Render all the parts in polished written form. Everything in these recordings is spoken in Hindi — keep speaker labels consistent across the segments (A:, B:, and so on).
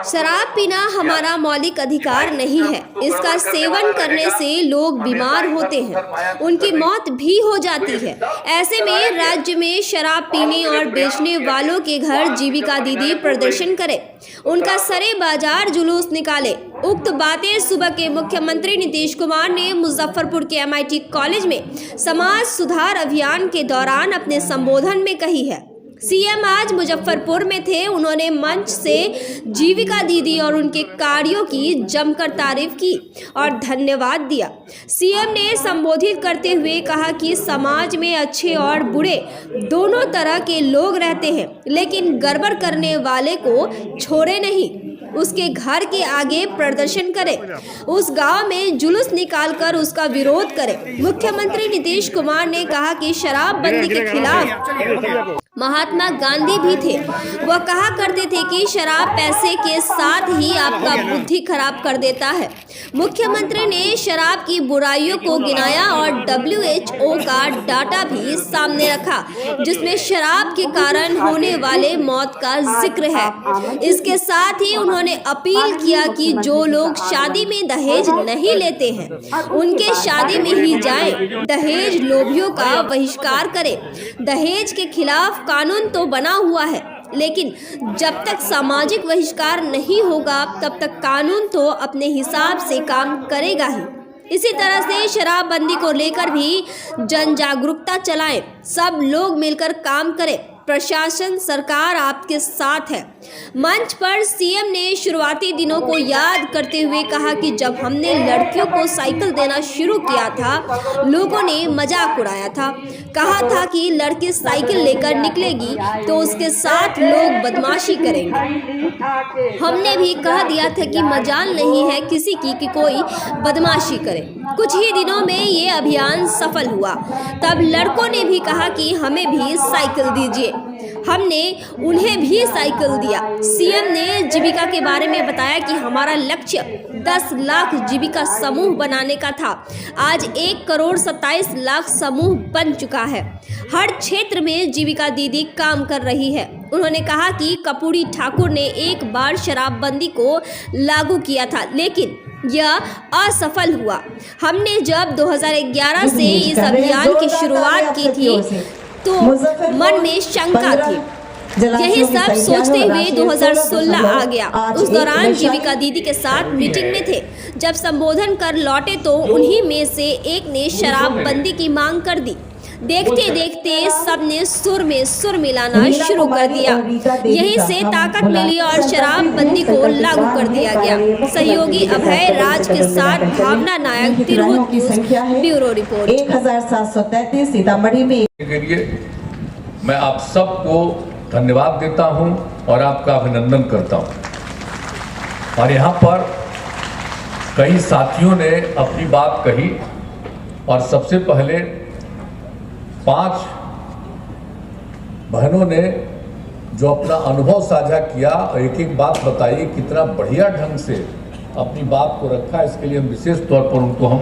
A: शराब पीना हमारा मौलिक अधिकार नहीं है। इसका सेवन करने से लोग बीमार होते हैं, उनकी मौत भी हो जाती है। ऐसे में राज्य में शराब पीने और बेचने वालों के घर जीविका दीदी प्रदर्शन करे, उनका सरे बाजार जुलूस निकाले। उक्त बातें सुबह के मुख्यमंत्री नीतीश कुमार ने मुजफ्फरपुर के MIT कॉलेज में समाज सुधार अभियान के दौरान अपने संबोधन में कही है। सीएम आज मुजफ्फरपुर में थे। उन्होंने मंच से जीविका दीदी और उनके कार्यों की जमकर तारीफ की और धन्यवाद दिया। सीएम ने संबोधित करते हुए कहा कि समाज में अच्छे और बुरे दोनों तरह के लोग रहते हैं, लेकिन गड़बड़ करने वाले को छोड़े नहीं, उसके घर के आगे प्रदर्शन करें, उस गांव में जुलूस निकालकर उसका विरोध करें। मुख्यमंत्री नीतीश कुमार ने कहा कि शराबबंदी के खिलाफ महात्मा गांधी भी थे। वह कहा करते थे कि शराब पैसे के साथ ही आपका बुद्धि खराब कर देता है। मुख्यमंत्री ने शराब की बुराइयों को गिनाया और WHO का डाटा भी सामने रखा, जिसमें शराब के कारण होने वाले मौत का जिक्र है। इसके साथ ही उन्होंने अपील किया कि जो लोग शादी में दहेज नहीं लेते हैं, उनके शादी में ही जाएं। दहेज लोभियों का बहिष्कार करें। दहेज के खिलाफ कानून तो बना हुआ है, लेकिन जब तक सामाजिक बहिष्कार नहीं होगा, तब तक कानून तो अपने हिसाब से काम करेगा ही। इसी तरह से शराबबंदी को लेकर भी जन जागरूकता चलाएं। सब लोग मिलकर काम करें। प्रशासन, सरकार आपके साथ है। मंच पर सीएम ने शुरुआती दिनों को याद करते हुए कहा कि जब हमने लड़कियों को साइकिल देना शुरू किया था, लोगों ने मजाक उड़ाया था। कहा था कि लड़की साइकिल लेकर निकलेगी तो उसके साथ लोग बदमाशी करेंगे। हमने भी कह दिया था कि मजाल नहीं है किसी की कि कोई बदमाशी करे। कुछ ही दिनों में ये अभियान सफल हुआ। तब लड़कों ने भी कहा कि हमें भी साइकिल दीजिए। हमने उन्हें भी साइकिल दिया। सीएम ने जीविका के बारे में बताया कि हमारा लक्ष्य 10 लाख जीविका समूह बनाने का था। आज 1,27,00,000 समूह बन चुका है। हर क्षेत्र में जीविका दीदी काम कर रही है। उन्होंने कहा कि कर्पूरी ठाकुर ने एक बार शराबबंदी को लागू किया था, लेकिन यह असफल हुआ। हमने जब 2011 से इस अभियान की शुरुआत की थी तो मन में शंका थी। यही सब सोचते हुए 2016 आ गया। उस दौरान जीविका दीदी के साथ मीटिंग में थे। जब संबोधन कर लौटे तो उन्हीं में से एक ने शराबबंदी की मांग कर दी। देखते देखते सबने सुर में सुर मिलाना शुरू कर दिया। यहीं से ताकत मिली और शराबबंदी को लागू कर दिया गया। सहयोगी अभय राज के साथ Bhavna Nayak, Tirhut news bureau report.
B: 1733 Sitamarhi में
C: के लिए मैं आप सबको धन्यवाद देता हूं और आपका अभिनंदन करता हूं। और यहाँ पर कई साथियों ने अपनी बात कही और सबसे पहले 5 बहनों ने जो अपना अनुभव साझा किया और एक एक बात बताई, कितना बढ़िया ढंग से अपनी बात को रखा। इसके लिए हम विशेष तौर पर उनको हम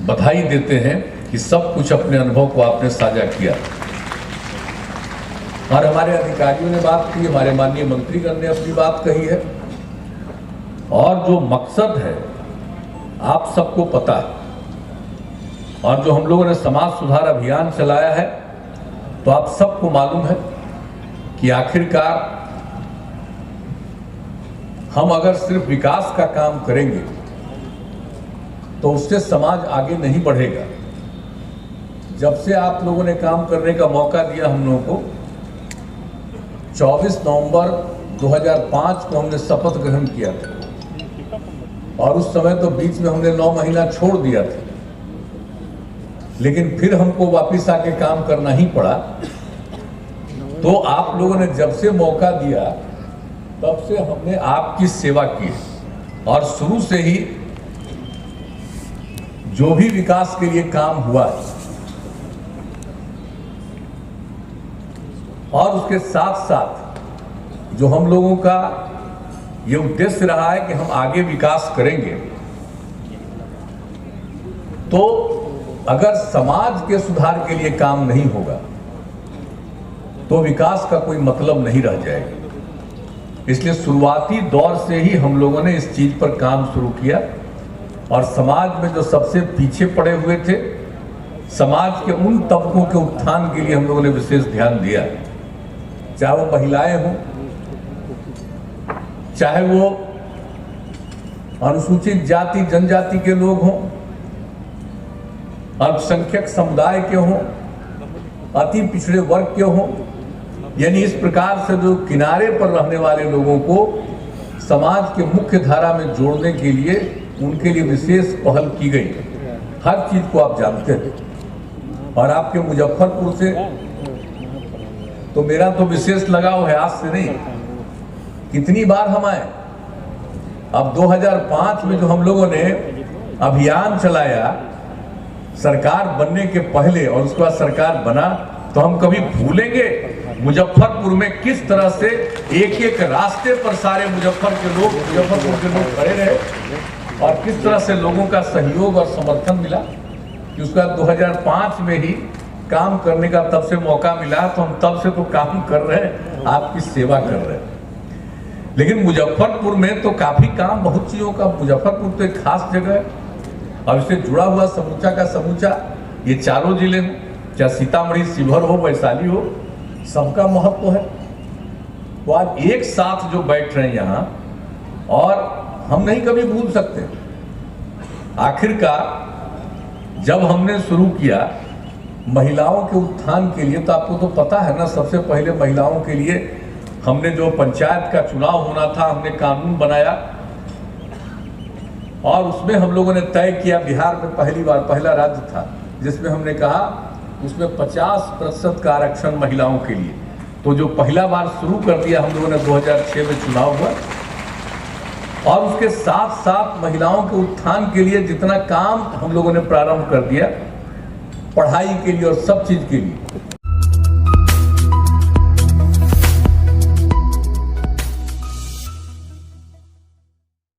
C: बधाई देते हैं कि सब कुछ अपने अनुभव को आपने साझा किया। और हमारे अधिकारियों ने बात की, हमारे माननीय मंत्रीगण ने अपनी बात कही है। और जो मकसद है आप सबको पता है। और जो हम लोगों ने समाज सुधार अभियान चलाया है, तो आप सबको मालूम है कि आखिरकार हम अगर सिर्फ विकास का काम करेंगे तो उससे समाज आगे नहीं बढ़ेगा। जब से आप लोगों ने काम करने का मौका दिया हम लोगों को, 24 नवंबर 2005 को हमने शपथ ग्रहण किया था। और उस समय तो बीच में हमने 9 महीना छोड़ दिया था, लेकिन फिर हमको वापिस आके काम करना ही पड़ा। तो आप लोगों ने जब से मौका दिया तब से हमने आपकी सेवा की और शुरू से ही जो भी विकास के लिए काम हुआ और उसके साथ साथ जो हम लोगों का ये उद्देश्य रहा है कि हम आगे विकास करेंगे, तो अगर समाज के सुधार के लिए काम नहीं होगा तो विकास का कोई मतलब नहीं रह जाएगा। इसलिए शुरुआती दौर से ही हम लोगों ने इस चीज पर काम शुरू किया और समाज में जो सबसे पीछे पड़े हुए थे, समाज के उन तबकों के उत्थान के लिए हम लोगों ने विशेष ध्यान दिया। चाहे वो महिलाएं हों, चाहे वो अनुसूचित जाति जनजाति के लोग हों, अल्पसंख्यक समुदाय के हों, अति पिछड़े वर्ग के हों, यानी इस प्रकार से जो किनारे पर रहने वाले लोगों को समाज के मुख्य धारा में जोड़ने के लिए उनके लिए विशेष पहल की गई। हर चीज को आप जानते हैं। और आपके मुजफ्फरपुर से तो मेरा तो विशेष लगाव है, आज से नहीं। कितनी बार हम आए। अब 2005 में जो हम लोगों ने अभियान चलाया सरकार बनने के पहले और उसके बाद सरकार बना, तो हम कभी भूलेंगे मुजफ्फरपुर में किस तरह से एक एक रास्ते पर सारे मुजफ्फरपुर के लोग खड़े रहे और किस तरह से लोगों का सहयोग और समर्थन मिला कि उसका 2005 में ही काम करने का तब से मौका मिला। तो हम तब से तो काम कर रहे हैं, आपकी सेवा कर रहे हैं। लेकिन मुजफ्फरपुर में तो काफी काम, बहुत चीजों का, मुजफ्फरपुर तो एक खास जगह है और इससे जुड़ा हुआ समूचा का समूचा ये चारों जिले में, चाहे सीतामढ़ी, शिवहर हो, वैशाली हो, सबका महत्व है। तो आज एक साथ जो बैठ रहे हैं यहाँ, और हम नहीं कभी भूल सकते। आखिरकार जब हमने शुरू किया महिलाओं के उत्थान के लिए, तो आपको तो पता है ना, सबसे पहले महिलाओं के लिए हमने जो पंचायत का चुनाव होना था, हमने कानून बनाया और उसमें हम लोगों ने तय किया, बिहार में पहली बार पहला राज्य था जिसमें हमने कहा उसमें 50% का आरक्षण महिलाओं के लिए। तो जो पहला बार शुरू कर दिया हम लोगों ने 2006 में चुनाव हुआ, और उसके साथ साथ महिलाओं के उत्थान के लिए जितना काम हम लोगों ने प्रारंभ कर दिया, पढ़ाई के लिए और सब चीज के लिए,